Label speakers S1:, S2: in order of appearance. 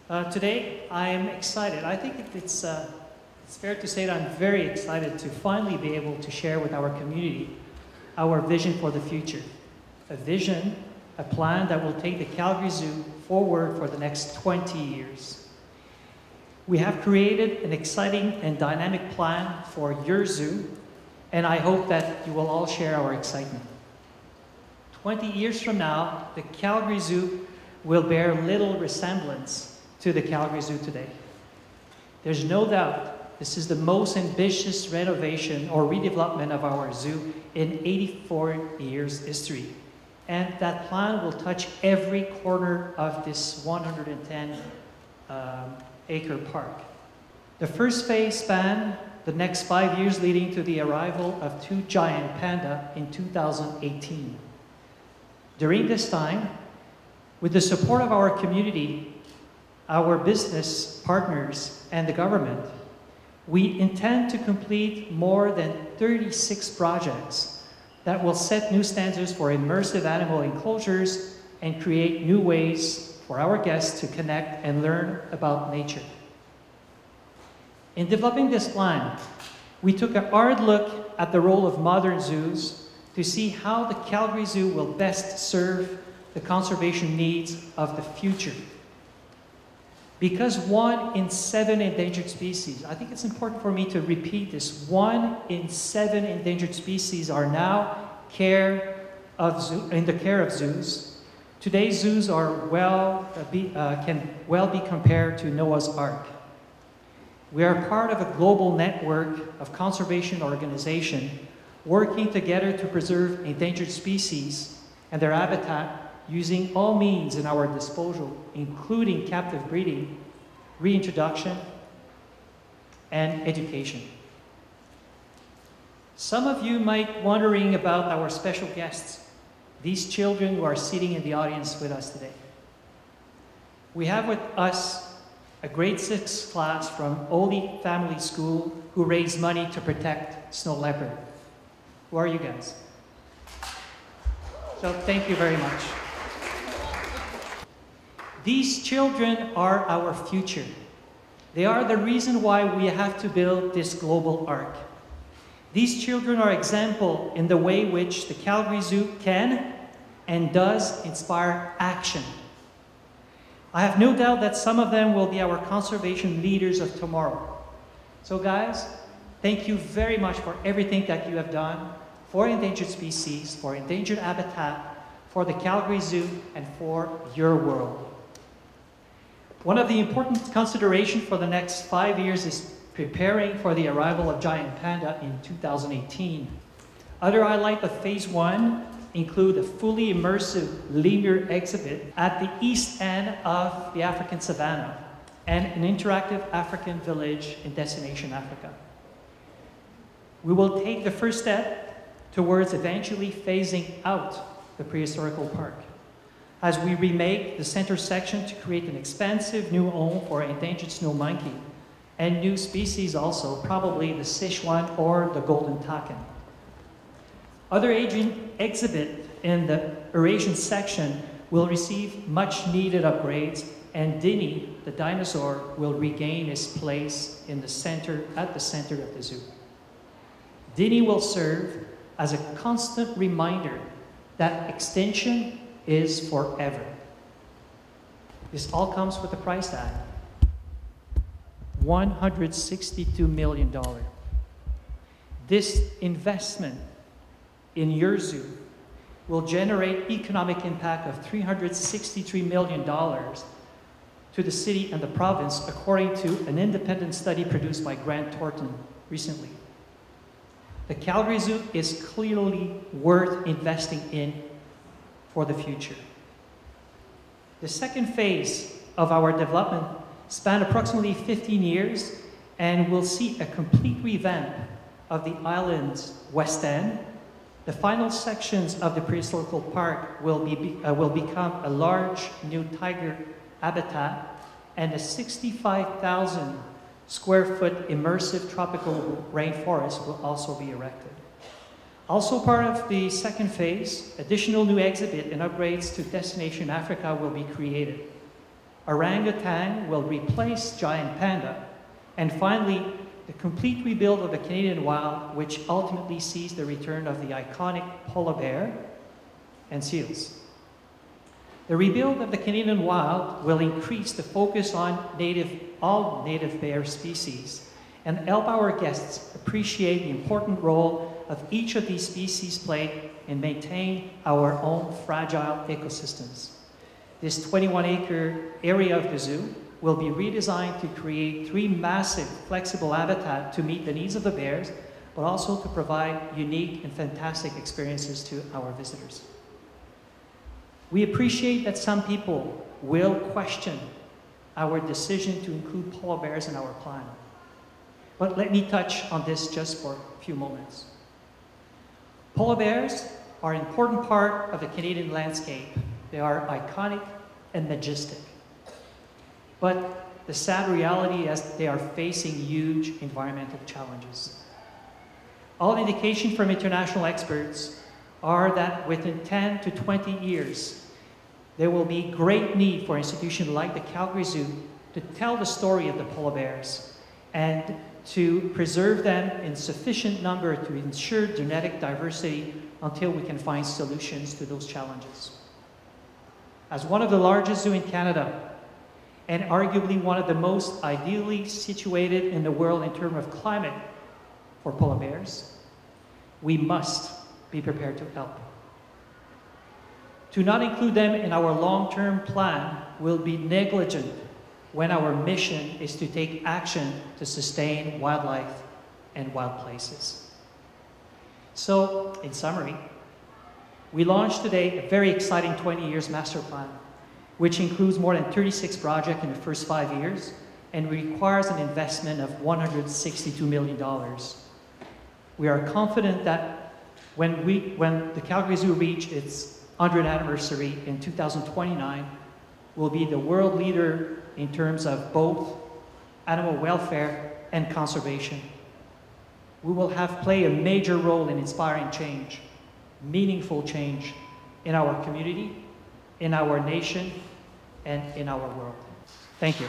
S1: Today, I'm excited. I think it's fair to say that I'm very excited to finally be able to share with our community our vision for the future. A vision, a plan that will take the Calgary Zoo forward for the next 20 years. We have created an exciting and dynamic plan for your zoo, and I hope that you will all share our excitement. 20 years from now, the Calgary Zoo will bear little resemblance to the Calgary Zoo today. There's no doubt this is the most ambitious renovation or redevelopment of our zoo in 84 years history. And that plan will touch every corner of this 110 acre park. The first phase spanned the next 5 years leading to the arrival of 2 giant pandas in 2018. During this time, with the support of our community, our business partners, and the government, we intend to complete more than 36 projects that will set new standards for immersive animal enclosures and create new ways for our guests to connect and learn about nature. In developing this plan, we took a hard look at the role of modern zoos to see how the Calgary Zoo will best serve the conservation needs of the future. Because 1 in 7 endangered species, I think it's important for me to repeat this, 1 in 7 endangered species are now in the care of zoos. Today's zoos are can well be compared to Noah's Ark. We are part of a global network of conservation organizations working together to preserve endangered species and their habitat using all means in our disposal, including captive breeding, reintroduction, and education. Some of you might be wondering about our special guests, these children who are sitting in the audience with us today. We have with us a grade 6 class from Holy Family School who raised money to protect snow leopard. Who are you guys? So thank you very much. These children are our future. They are the reason why we have to build this global ark. These children are example in the way which the Calgary Zoo can and does inspire action. I have no doubt that some of them will be our conservation leaders of tomorrow. So guys, thank you very much for everything that you have done for endangered species, for endangered habitat, for the Calgary Zoo, and for your world. One of the important considerations for the next 5 years is preparing for the arrival of giant panda in 2018. Other highlights of Phase 1 include a fully immersive linear exhibit at the east end of the African savanna and an interactive African village in Destination Africa. We will take the first step towards eventually phasing out the prehistorical park, as we remake the center section to create an expansive new home for endangered snow monkey and new species also, probably the Sichuan or the golden takin. Other aging exhibit in the Eurasian section will receive much needed upgrades, and Dinny, the dinosaur, will regain his place in the center, at the center of the zoo. Dinny will serve as a constant reminder that extinction is forever. This all comes with a price tag. $162 million. This investment in your zoo will generate economic impact of $363 million to the city and the province, according to an independent study produced by Grant Thornton recently. The Calgary Zoo is clearly worth investing in for the future. The second phase of our development spanned approximately 15 years and will see a complete revamp of the island's west end. The final sections of the prehistorical park will become a large new tiger habitat, and a 65,000 square foot immersive tropical rainforest will also be erected. Also part of the second phase, additional new exhibit and upgrades to Destination Africa will be created. Orangutan will replace giant panda. And finally, the complete rebuild of the Canadian wild, which ultimately sees the return of the iconic polar bear and seals. The rebuild of the Canadian wild will increase the focus on all native bear species and help our guests appreciate the important role of each of these species play in maintaining our own fragile ecosystems. This 21-acre area of the zoo will be redesigned to create 3 massive flexible habitats to meet the needs of the bears, but also to provide unique and fantastic experiences to our visitors. We appreciate that some people will question our decision to include polar bears in our plan. But let me touch on this just for a few moments. Polar bears are an important part of the Canadian landscape. They are iconic and majestic. But the sad reality is they are facing huge environmental challenges. All indications from international experts are that within 10 to 20 years, there will be great need for institutions like the Calgary Zoo to tell the story of the polar bears and to preserve them in sufficient number to ensure genetic diversity until we can find solutions to those challenges. As one of the largest zoos in Canada, and arguably one of the most ideally situated in the world in terms of climate for polar bears, we must be prepared to help. To not include them in our long-term plan will be negligent when our mission is to take action to sustain wildlife and wild places. So, in summary, we launched today a very exciting 20 years master plan, which includes more than 36 projects in the first 5 years and requires an investment of $162 million. We are confident that when the Calgary Zoo reaches its 100th anniversary in 2029, we'll be the world leader in terms of both animal welfare and conservation. We will have played a major role in inspiring change, meaningful change in our community, in our nation, and in our world. Thank you.